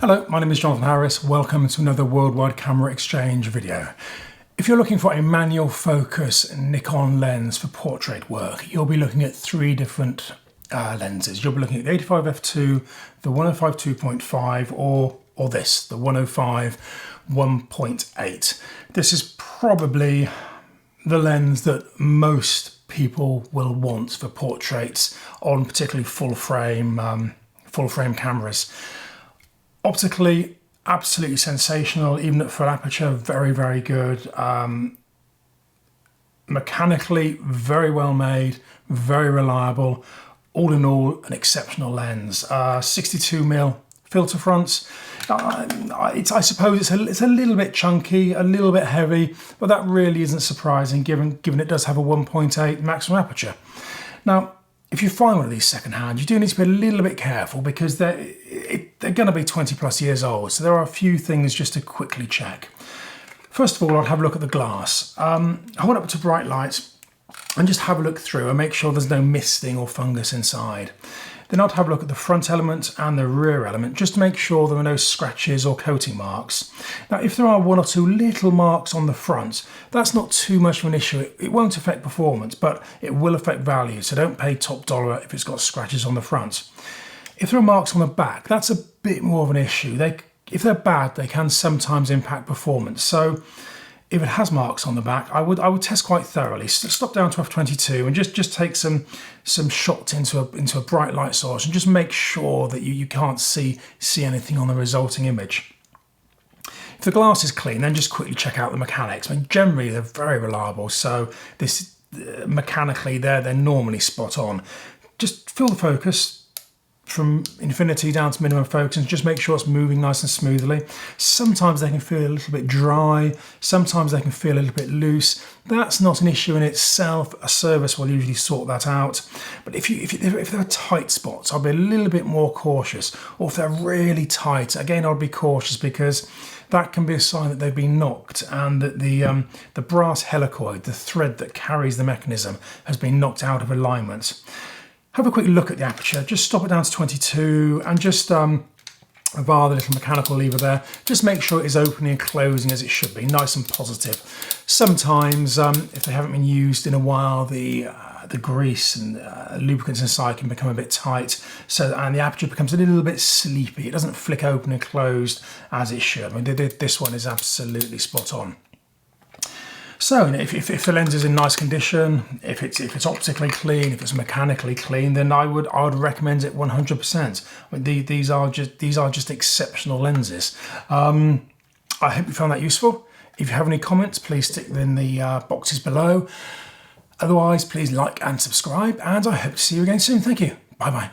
Hello, my name is Jonathan Harris. Welcome to another Worldwide Camera Exchange video. If you're looking for a manual focus Nikon lens for portrait work, you'll be looking at three different lenses. You'll be looking at the 85 f2, the 105 2.5, or this, the 105 1.8. This is probably the lens that most people will want for portraits on particularly full frame cameras. Optically, absolutely sensational, even at full aperture, very, very good. Mechanically, very well made, very reliable. All in all, an exceptional lens. 62mm filter fronts. I suppose it's a little bit chunky, a little bit heavy, but that really isn't surprising given it does have a 1.8 maximum aperture. Now, if you find one of these secondhand, you do need to be a little bit careful because they're going to be 20 plus years old. So there are a few things just to quickly check. First of all, I'll have a look at the glass. Hold up to bright light and just have a look through and make sure there's no misting or fungus inside. Then I'd have a look at the front element and the rear element just to make sure there are no scratches or coating marks. Now, if there are one or two little marks on the front, that's not too much of an issue. It won't affect performance, but it will affect value. So don't pay top dollar if it's got scratches on the front. If there are marks on the back, that's a bit more of an issue. If they're bad, they can sometimes impact performance. So if it has marks on the back, I would test quite thoroughly. Stop down to f22 and just take some shots into a bright light source and just make sure that you can't see anything on the resulting image. If the glass is clean, then just quickly check out the mechanics. I mean, generally they're very reliable, so this mechanically they're normally spot on. Just fill the focus from infinity down to minimum focus and just make sure it's moving nice and smoothly. Sometimes they can feel a little bit dry, sometimes they can feel a little bit loose. That's not an issue in itself. A service will usually sort that out. But if there are tight spots, I'll be a little bit more cautious. Or if they're really tight, again, I'll be cautious because that can be a sign that they've been knocked and that the brass helicoid, the thread that carries the mechanism, has been knocked out of alignment. Have a quick look at the aperture, just stop it down to 22 and just via the little mechanical lever there, just make sure it is opening and closing as it should be, nice and positive. Sometimes, if they haven't been used in a while, the grease and lubricants inside can become a bit tight, and the aperture becomes a little bit sleepy. It doesn't flick open and closed as it should. I mean, this one is absolutely spot on. So if the lens is in nice condition, if it's optically clean, if it's mechanically clean, then I would recommend it 100%. I mean, these are just exceptional lenses. I hope you found that useful. If you have any comments, please stick them in the boxes below. Otherwise, please like and subscribe, and I hope to see you again soon. Thank you. Bye bye.